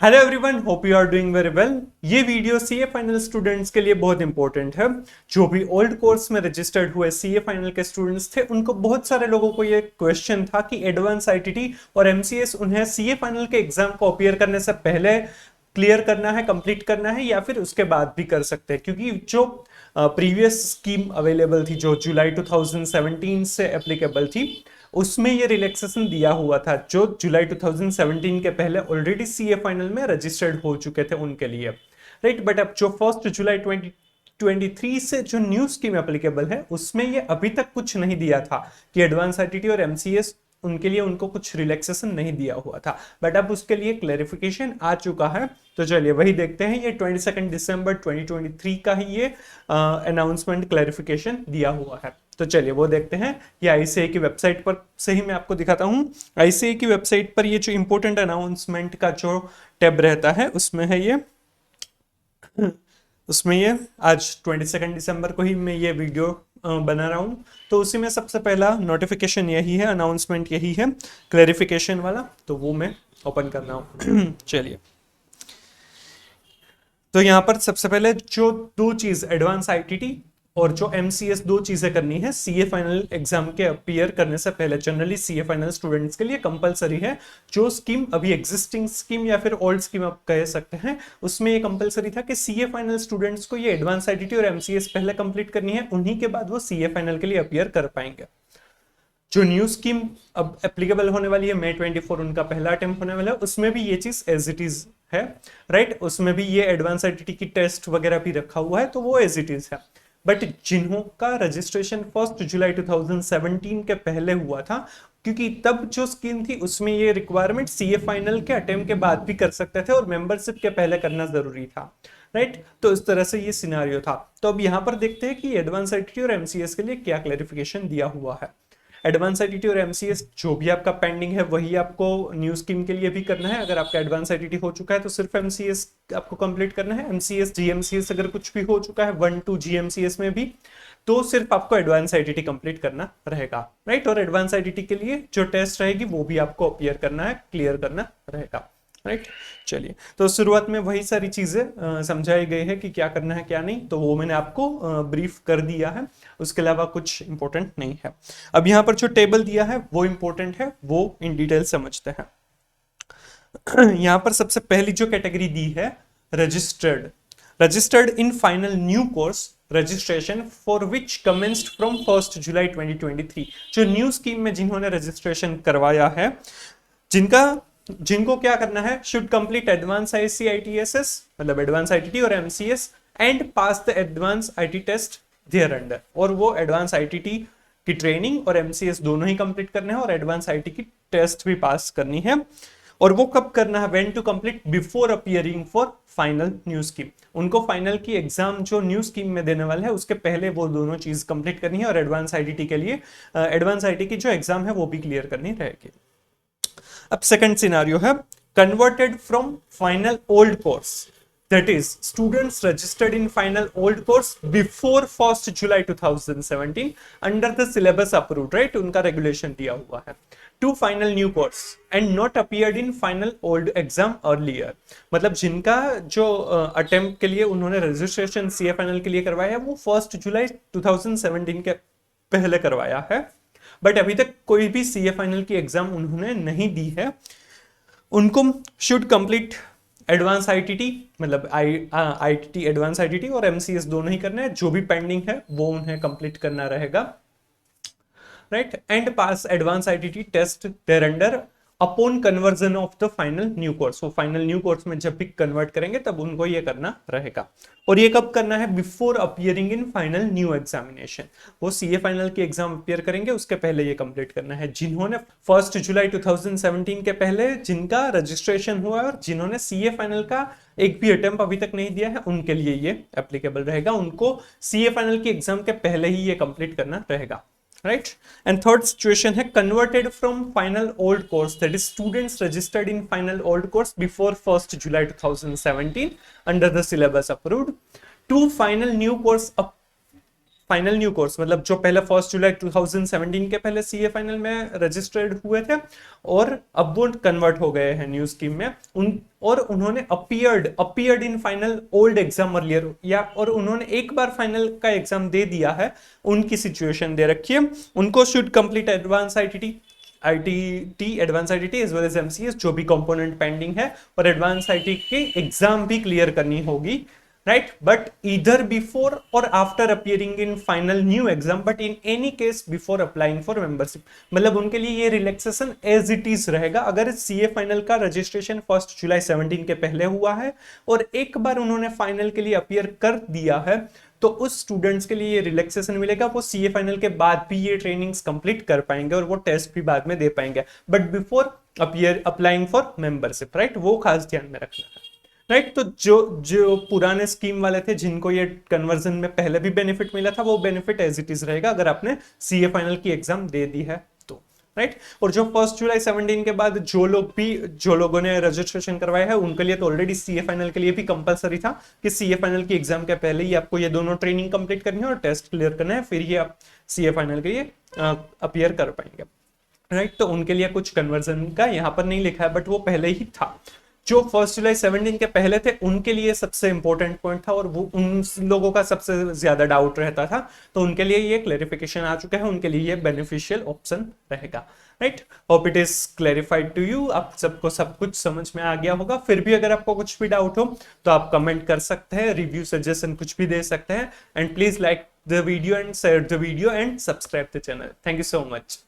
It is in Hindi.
Hello everyone, hope you are doing very well. ये वीडियो सीए फाइनल स्टूडेंट्स के लिए बहुत इंपॉर्टेंट है। जो भी ओल्ड कोर्स में रजिस्टर्ड हुए सीए फाइनल के स्टूडेंट्स थे, उनको बहुत सारे लोगों को ये क्वेश्चन था कि एडवांस आईटीटी और एमसीएस उन्हें सीए फाइनल के एग्जाम को अपीयर करने से पहले क्लियर करना है, कंप्लीट करना है, या फिर उसके बाद भी कर सकते हैं। क्योंकि जो प्रीवियस स्कीम अवेलेबल थी, जो जुलाई 2017 से एप्लीकेबल थी, उसमें ये रिलैक्सेशन दिया हुआ था जो जुलाई 2017 के पहले ऑलरेडी सीए फाइनल में रजिस्टर्ड हो चुके थे उनके लिए, राइट। बट अब जो 1 जुलाई 2023 से जो न्यू स्कीम एप्लीकेबल है, उसमें ये अभी तक कुछ नहीं दिया था कि एडवांस आईटीटी और एमसीएस उनके लिए उनको कुछ रिलैक्सेशन नहीं दिया हुआ था। बट अब उसके लिए क्लैरिफिकेशन आ चुका है। तो चलिए वही देखते हैं। ये 22 दिसंबर 2023 का ही ये अनाउंसमेंट क्लैरिफिकेशन दिया हुआ है। तो चलिए वो देखते हैं। ये आईसीएआई की वेबसाइट पर से ही मैं आपको दिखाता हूँ। आईसीएआई की वेबसाइट पर ये जो इंपॉर्टेंट अनाउंसमेंट का जो टैब रहता है, उसमें है ये आज 22 दिसंबर को ही मैं ये वीडियो बना रहा हूँ। तो उसी में सबसे पहला नोटिफिकेशन यही है, अनाउंसमेंट यही है, क्लैरिफिकेशन वाला। तो वो मैं ओपन कर रहा हूँ। चलिए, तो यहाँ पर सबसे पहले जो दो चीज, एडवांस आईटीटी और जो एमसीएस, दो चीजें करनी है सीए फाइनल एग्जाम के अपीयर करने से पहले। जनरली सीए फाइनल स्टूडेंट्स के लिए कंपलसरी है। जो स्कीम अभी एग्जिस्टिंग स्कीम या फिर ओल्ड स्कीम आप कह सकते हैं, उसमें ये कंपलसरी था कि सीए फाइनल स्टूडेंट्स को ये एडवांस आईटीटी और एमसीएस पहले कंप्लीट करनी है, उन्हीं के बाद वो सीए फाइनल के लिए अपीयर कर पाएंगे। जो न्यू स्कीम अब एप्लीकेबल होने वाली है, मई 24 उनका पहला अटेम्प्ट होने वाला है, उसमें भी ये चीज एज इट इज है, राइट। उसमें भी ये एडवांस आईटीटी की टेस्ट वगैरह भी रखा हुआ है, तो वो एज इट इज है। बट जिन्हों का रजिस्ट्रेशन 1 जुलाई 2017 के पहले हुआ था, क्योंकि तब जो स्कीम थी उसमें ये रिक्वायरमेंट सीए फाइनल के अटेम्प्ट के बाद भी कर सकते थे और मेंबरशिप के पहले करना जरूरी था, राइट। तो इस तरह से ये सिनारियो था। तो अब यहां पर देखते हैं कि एडवांस आईटीटी और एमसीएस के लिए क्या क्लैरिफिकेशन दिया हुआ है। एडवांस आईटीटी और एमसीएस जो भी आपका पेंडिंग है, वही आपको न्यू स्कीम के लिए भी करना है। अगर आपका एडवांस आईटीटी हो चुका है तो सिर्फ एमसीएस आपको कंप्लीट करना है। एमसीएस जीएमसीएस अगर कुछ भी हो चुका है 1-2 जीएमसीएस में भी, तो सिर्फ आपको एडवांस आईटीटी कंप्लीट करना रहेगा, राइट। और एडवांस आईटीटी के लिए जो टेस्ट रहेगी वो भी आपको अपीयर करना है, क्लियर करना रहेगा, राइट। चलिए, तो शुरुआत में वही सारी चीजें समझाई गई है कि क्या करना है क्या नहीं, तो वो मैंने आपको ब्रीफ कर दिया है। उसके अलावा कुछ इंपॉर्टेंट नहीं है। अब यहाँ पर जो टेबल दिया है वो इंपॉर्टेंट है, वो इन डिटेल समझते हैं। यहाँ पर सबसे पहली जो कैटेगरी दी है, registered in final new course registration for which commenced from 1 जुलाई 2023। जो न्यू स्कीम में जिन्होंने रजिस्ट्रेशन करवाया है, जिनको क्या करना है, शुड कंप्लीट एडवांस आईसीआईटीएसएस, मतलब एडवांस आईटीटी और MCS, and pass the advance IT test there under. और वो एडवांस आईटीटी की ट्रेनिंग और एमसीएस दोनों ही कंप्लीट करने हैं और एडवांस आईटी की टेस्ट भी पास करनी है। और वो कब करना है, when to complete before appearing for final new scheme. उनको फाइनल की एग्जाम जो न्यू स्कीम में देने वाले हैं उसके पहले वो दोनों चीज कंप्लीट करनी है। और एडवांस आईटीटी के लिए एडवांस आईटी की जो एग्जाम है वो भी क्लियर करनी रहेगी। अब सेकंड सिनारियो है, converted from final old course, that is students registered in final old course before 1 July 2017 under the syllabus approved, right. उनका रेगुलेशन दिया हुआ है to final new course and not appeared in final old exam earlier. मतलब जिनका जो अटेम्प्ट के लिए उन्होंने रजिस्ट्रेशन सीए फाइनल के लिए करवाया है, वो 1 जुलाई 2017 के पहले करवाया है, बट अभी तक कोई भी सीए फाइनल की एग्जाम उन्होंने नहीं दी है। उनको शुड कंप्लीट एडवांस आईटीटी, मतलब आईटीटी, एडवांस आईटीटी और एमसीएस दोनों ही करना है। जो भी पेंडिंग है वो उन्हें कंप्लीट करना रहेगा, right. And pass advance ITT test there under upon conversion of the final new course. वो फाइनल न्यू कोर्स में जब भी कन्वर्ट करेंगे तब उनको ये करना रहेगा। और ये कब करना है, before appearing in final new examination. वो सीए फाइनल की एग्जाम अपीयर करेंगे उसके पहले ये कंप्लीट करना है। जिन्होंने 1 जुलाई 2017 के पहले जिनका रजिस्ट्रेशन हुआ और जिन्होंने सीए फाइनल का एक भी अटेम्प्ट अभी तक नहीं दिया है, उनके लिए ये एप्लीकेबल रहेगा। उनको सीए फाइनल की एग्जाम के पहले ही ये कंप्लीट करना रहेगा, right. And third situation है, converted from final old course, that is students registered in final old course before 1 July 2017 under the syllabus approved to final new course final new course मतलब जो पहले 1 जुलाई 2017 के पहले सीए फाइनल में रजिस्टर्ड हुए थे और अब वो कन्वर्ट हो गए हैं न्यू स्कीम में और उन्होंने appeared in final old exam earlier या और उन्होंने एक बार फाइनल का एग्जाम दे दिया है, उनकी सिचुएशन दे रखी है। उनको should complete advance ITT advance ITT as well as MCS जो भी कंपोनेंट पेंडिंग है और एडवांस आईटी की एग्जाम भी क्लियर करनी होगी, right? But either before or after appearing in final new exam, but in any case before applying for membership. मतलब उनके लिए ये रिलैक्सेशन एज इट इज रहेगा अगर सीए फाइनल का रजिस्ट्रेशन 1 जुलाई 17 के पहले हुआ है और एक बार उन्होंने फाइनल के लिए अपीयर कर दिया है तो उस स्टूडेंट्स के लिए ये रिलैक्सेशन मिलेगा। वो सीए फाइनल के बाद भी ये ट्रेनिंग्स कंप्लीट कर पाएंगे और वो टेस्ट भी बाद में दे पाएंगे, but before applying for membership, right? वो खास ध्यान में रखना है, राइट? तो जो पुराने स्कीम वाले थे जिनको ये कन्वर्जन में पहले भी बेनिफिट मिला था वो बेनिफिट एज इट इज रहेगा अगर आपने सीए फाइनल की एग्जाम दे दी है तो, राइट? और जो 1 जुलाई 17 के बाद जो लोगों ने रजिस्ट्रेशन करवाया है उनके लिए तो ऑलरेडी सीए फाइनल के लिए भी कंपलसरी था कि सीए फाइनल की एग्जाम के पहले ही आपको ये दोनों ट्रेनिंग कंप्लीट करनी है और टेस्ट क्लियर करना है, फिर ही आप सीए फाइनल के लिए अपीयर कर पाएंगे, राइट? तो उनके लिए कुछ कन्वर्जन का यहाँ पर नहीं लिखा है बट वो पहले ही था। जो 1 जुलाई 17 के पहले थे उनके लिए सबसे इंपॉर्टेंट पॉइंट था और वो उन लोगों का सबसे ज्यादा डाउट रहता था, तो उनके लिए ये क्लैरिफिकेशन आ चुका है, उनके लिए ये बेनिफिशियल ऑप्शन रहेगा, right? Hope it is clarified to you. आप सबको सब कुछ समझ में आ गया होगा। फिर भी अगर आपको कुछ भी डाउट हो तो आप कमेंट कर सकते हैं, रिव्यू सजेशन कुछ भी दे सकते हैं, and please like the video and share the video and subscribe the channel. Thank you so much.